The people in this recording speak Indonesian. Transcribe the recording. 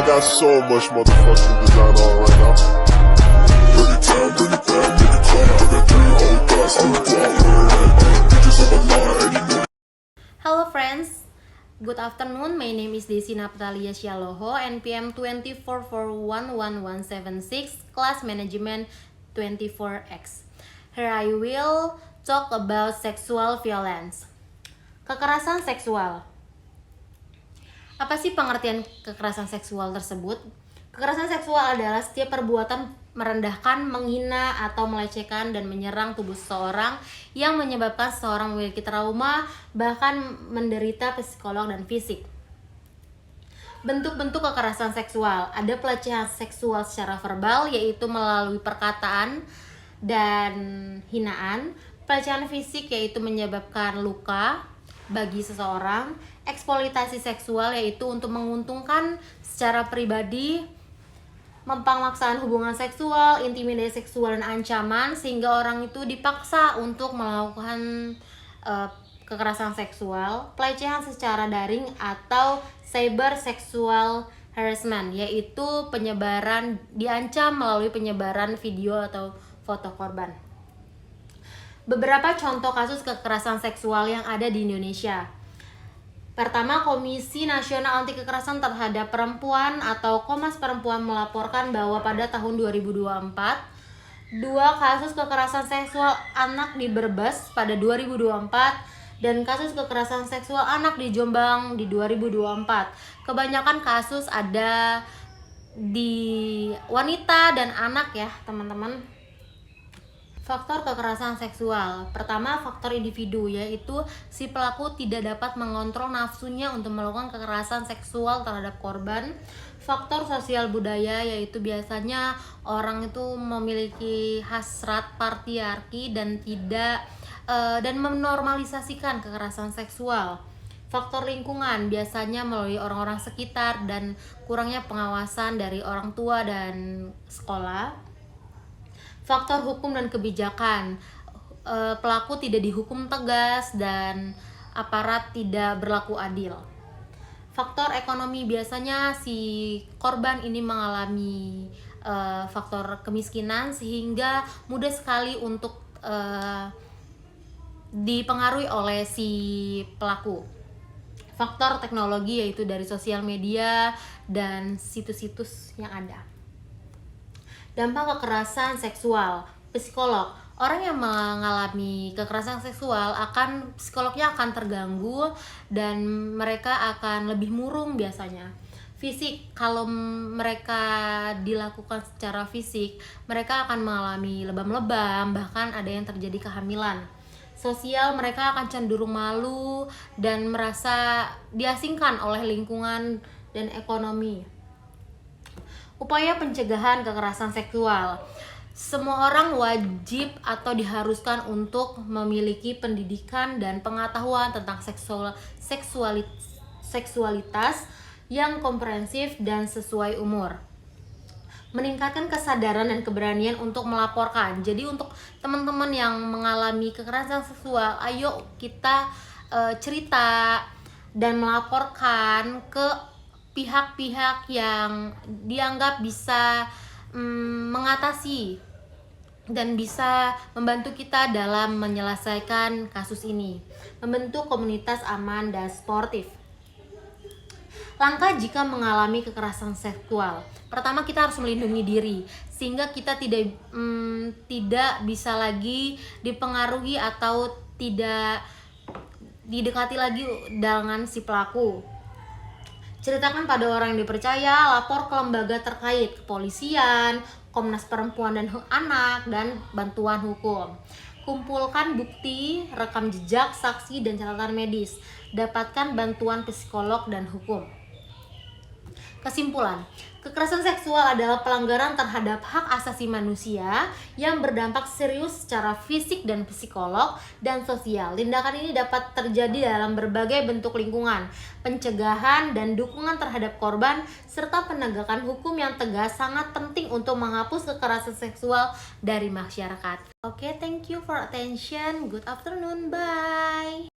got so much motherfucking design on right now. Bring it down, nigga clown. I got 3 whole thoughts on the block. Bitches on my line, and you know. Hello friends, good afternoon. My name is Desi Naptalia Syaloho, NPM 24411176, Class Management 24X. Here I will talk about sexual violence. Kekerasan seksual. Apa sih pengertian kekerasan seksual tersebut? Kekerasan seksual adalah setiap perbuatan merendahkan, menghina, atau melecehkan dan menyerang tubuh seseorang yang menyebabkan seseorang memiliki trauma, bahkan menderita psikolog dan fisik. Bentuk-bentuk kekerasan seksual. Ada pelecehan seksual secara verbal, yaitu melalui perkataan dan hinaan. Pelecehan fisik, yaitu menyebabkan luka bagi seseorang. Eksploitasi seksual, yaitu untuk menguntungkan secara pribadi, mempamaksaan hubungan seksual, intimidasi seksual, dan ancaman sehingga orang itu dipaksa untuk melakukan kekerasan seksual. Pelecehan secara daring atau cyber sexual harassment, yaitu penyebaran, diancam melalui penyebaran video atau foto korban. Beberapa contoh kasus kekerasan seksual yang ada di Indonesia. Pertama, Komisi Nasional Anti Kekerasan Terhadap Perempuan atau Komnas Perempuan melaporkan bahwa pada tahun 2024, 2 kasus kekerasan seksual anak di Brebes pada 2024 dan kasus kekerasan seksual anak di Jombang di 2024. Kebanyakan kasus ada di wanita dan anak ya, teman-teman. Faktor kekerasan seksual. Pertama, faktor individu, yaitu si pelaku tidak dapat mengontrol nafsunya untuk melakukan kekerasan seksual terhadap korban. Faktor sosial budaya, yaitu biasanya orang itu memiliki hasrat patriarki dan menormalisasikan kekerasan seksual. Faktor lingkungan, biasanya melalui orang-orang sekitar dan kurangnya pengawasan dari orang tua dan sekolah. Faktor hukum dan kebijakan, pelaku tidak dihukum tegas dan aparat tidak berlaku adil. Faktor ekonomi, biasanya si korban ini mengalami faktor kemiskinan sehingga mudah sekali untuk dipengaruhi oleh si pelaku. Faktor teknologi, yaitu dari sosial media dan situs-situs yang ada. Dampak kekerasan seksual. Psikolog. Orang yang mengalami kekerasan seksual psikolognya akan terganggu dan mereka akan lebih murung biasanya. Fisik, kalau mereka dilakukan secara fisik, mereka akan mengalami lebam-lebam, bahkan ada yang terjadi kehamilan. Sosial, mereka akan cenderung malu dan merasa diasingkan oleh lingkungan dan ekonomi. Upaya pencegahan kekerasan seksual. Semua orang wajib atau diharuskan untuk memiliki pendidikan dan pengetahuan tentang seksualitas yang komprehensif dan sesuai umur. Meningkatkan kesadaran dan keberanian untuk melaporkan. Jadi untuk teman-teman yang mengalami kekerasan seksual, ayo kita cerita dan melaporkan ke pihak-pihak yang dianggap bisa mengatasi dan bisa membantu kita dalam menyelesaikan kasus ini. Membentuk komunitas aman dan sportif. Langkah jika mengalami kekerasan seksual. Pertama, kita harus melindungi diri sehingga kita tidak bisa lagi dipengaruhi atau tidak didekati lagi dengan si pelaku. Ceritakan pada orang yang dipercaya, lapor ke lembaga terkait, kepolisian, Komnas Perempuan dan Anak, dan bantuan hukum. Kumpulkan bukti, rekam jejak, saksi, dan catatan medis. Dapatkan bantuan psikolog dan hukum. Kesimpulan, kekerasan seksual adalah pelanggaran terhadap hak asasi manusia yang berdampak serius secara fisik dan psikolog dan sosial. Tindakan ini dapat terjadi dalam berbagai bentuk lingkungan, pencegahan dan dukungan terhadap korban, serta penegakan hukum yang tegas sangat penting untuk menghapus kekerasan seksual dari masyarakat. Oke, thank you for attention. Good afternoon. Bye.